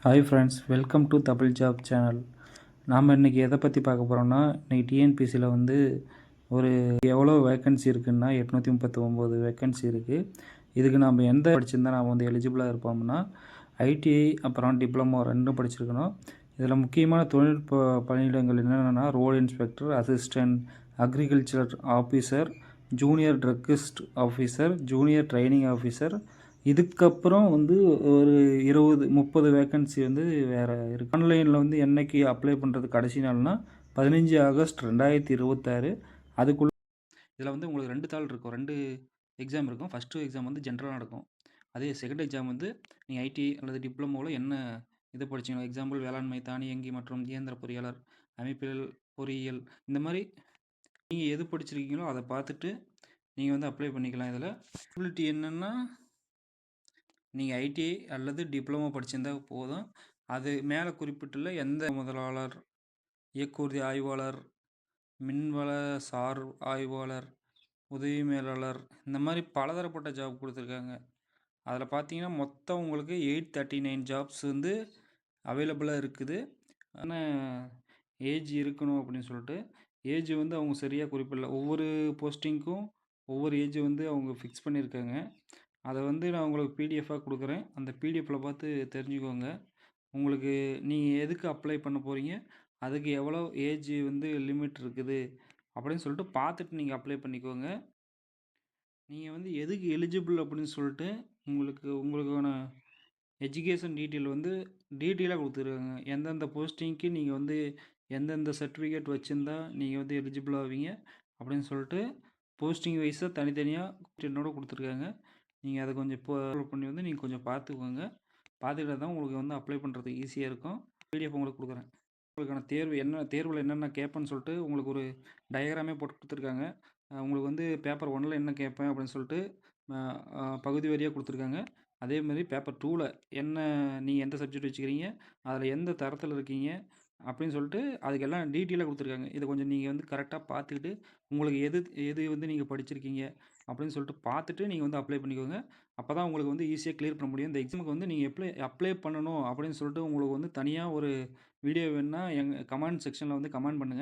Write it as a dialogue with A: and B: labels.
A: Hi friends, welcome to Tamil job channel. நாம் இன்றைக்கி எதை பற்றி பார்க்க போகிறோம்னா, இன்றைக்கி டிஎன்பிசியில் வந்து ஒரு எவ்வளோ வேக்கன்சி இருக்குன்னா 839 வேக்கன்சி இருக்குது. இதுக்கு நம்ம எந்த படிச்சிருந்தா நாம் வந்து எலிஜிபிளாக இருப்போம்னா, ஐடிஐ அப்புறம் டிப்ளமோ ரெண்டும் படிச்சிருக்கணும். இதில் முக்கியமான தொழில்நுட்ப பணியிடங்கள் என்னென்னா road inspector, assistant agriculture officer, junior druggist officer, junior training officer. இதுக்கப்புறம் வந்து ஒரு 20-30 வேக்கன்சி வந்து வேறு இருக்குது. ஆன்லைனில் வந்து என்றைக்கு அப்ளை பண்ணுறது கடைசி நாள்னா 15 ஆகஸ்ட் 2026. அதுக்குள்ளே இதில் வந்து உங்களுக்கு 2 தாள் இருக்கும், 2 எக்ஸாம் இருக்கும். ஃபஸ்ட்டு எக்ஸாம் வந்து ஜென்ரலாக நடக்கும். அதே செகண்ட் எக்ஸாம் வந்து நீங்கள் ஐடிஐ அல்லது டிப்ளமோவில் என்ன இது படிச்சிங்களோ, எக்ஸாம்பிள் வேளாண்மை, தானியங்கி மற்றும் இயந்திர பொறியாளர், அமைப்பியல் பொறியியல், இந்த மாதிரி நீங்கள் எது படிச்சிருக்கீங்களோ அதை பார்த்துட்டு நீங்கள் வந்து அப்ளை பண்ணிக்கலாம். இதில் எலிஜிபிலிட்டி என்னென்னா, நீங்கள் ஐடிஐ அல்லது டிப்ளமோ படிச்சிருந்தால் போதும். அது மேலே குறிப்பிட்டுள்ள எந்த முதலாளர், இயக்குறுதி ஆய்வாளர், மின்வள சார் ஆய்வாளர், உதவி மேலாளர், இந்த மாதிரி பலதரப்பட்ட ஜாப் கொடுத்துருக்காங்க. அதில் பார்த்தீங்கன்னா மொத்தம் உங்களுக்கு 839 ஜாப்ஸ் வந்து அவைலபிளாக இருக்குது. ஆனால் ஏஜ் இருக்கணும் அப்படின்னு சொல்லிட்டு ஏஜ் வந்து அவங்க சரியாக குறிப்பிடல. ஒவ்வொரு போஸ்டிங்க்கும் ஒவ்வொரு ஏஜ் வந்து அவங்க ஃபிக்ஸ் பண்ணியிருக்காங்க. அதை வந்து நான் உங்களுக்கு பிடிஎஃபாக கொடுக்குறேன். அந்த பிடிஎஃப்பில் பார்த்து தெரிஞ்சுக்கோங்க. உங்களுக்கு நீங்கள் எதுக்கு அப்ளை பண்ண போகிறீங்க, அதுக்கு எவ்வளோ ஏஜ் வந்து லிமிட் இருக்குது அப்படின்னு சொல்லிட்டு பார்த்துட்டு நீங்கள் அப்ளை பண்ணிக்கோங்க. நீங்கள் வந்து எதுக்கு எலிஜிபிள் அப்படின்னு சொல்லிட்டு உங்களுக்கான எஜுகேஷன் டீட்டெயில் வந்து டீட்டெயிலாக கொடுத்துருக்காங்க. எந்தெந்த போஸ்டிங்க்கு நீங்கள் வந்து எந்தெந்த சர்டிஃபிகேட் வச்சுருந்தா நீங்கள் வந்து எலிஜிபிள் ஆவீங்க அப்படின்னு சொல்லிட்டு போஸ்டிங் வைஸாக தனித்தனியாக என்னோட கொடுத்துருக்காங்க. நீங்கள் அதை கொஞ்சம் ஃபாலோ பண்ணி வந்து நீங்கள் கொஞ்சம் பார்த்துக்கோங்க. பார்த்துக்கிட்டா தான் உங்களுக்கு வந்து அப்ளை பண்ணுறதுக்கு ஈஸியாக இருக்கும். பிடிஎஃப் உங்களுக்கு கொடுக்குறேன். உங்களுக்கான தேர்வில் என்னென்ன கேட்பேன்னு சொல்லிட்டு உங்களுக்கு ஒரு டயக்ராமே போட்டு கொடுத்துருக்காங்க. உங்களுக்கு வந்து பேப்பர் 1ல் என்ன கேட்பேன் அப்படின்னு சொல்லிட்டு பகுதி வாரியாக கொடுத்துருக்காங்க. அதேமாதிரி பேப்பர் 2ல் என்ன நீங்கள் எந்த சப்ஜெக்ட் வச்சுக்கிறீங்க, அதில் எந்த தரத்தில் இருக்கீங்க அப்படின்னு சொல்லிட்டு அதுக்கெல்லாம் டீட்டெயிலாக கொடுத்துருக்காங்க. இதை கொஞ்சம் நீங்கள் வந்து கரெக்டாக பார்த்துக்கிட்டு உங்களுக்கு எது எது வந்து நீங்கள் படிச்சிருக்கீங்க அப்படின்னு சொல்லிட்டு பார்த்துட்டு நீங்கள் வந்து அப்ளை பண்ணிக்கோங்க. அப்போ தான் உங்களுக்கு வந்து ஈஸியாக கிளியர் பண்ண முடியும். இந்த எக்ஸாமுக்கு வந்து நீங்கள் அப்ளை பண்ணணும் அப்படின்னு சொல்லிட்டு உங்களுக்கு வந்து தனியாக ஒரு வீடியோ வேணுன்னா எங்கள் கமெண்ட் செக்ஷனில் வந்து கமெண்ட் பண்ணுங்கள்.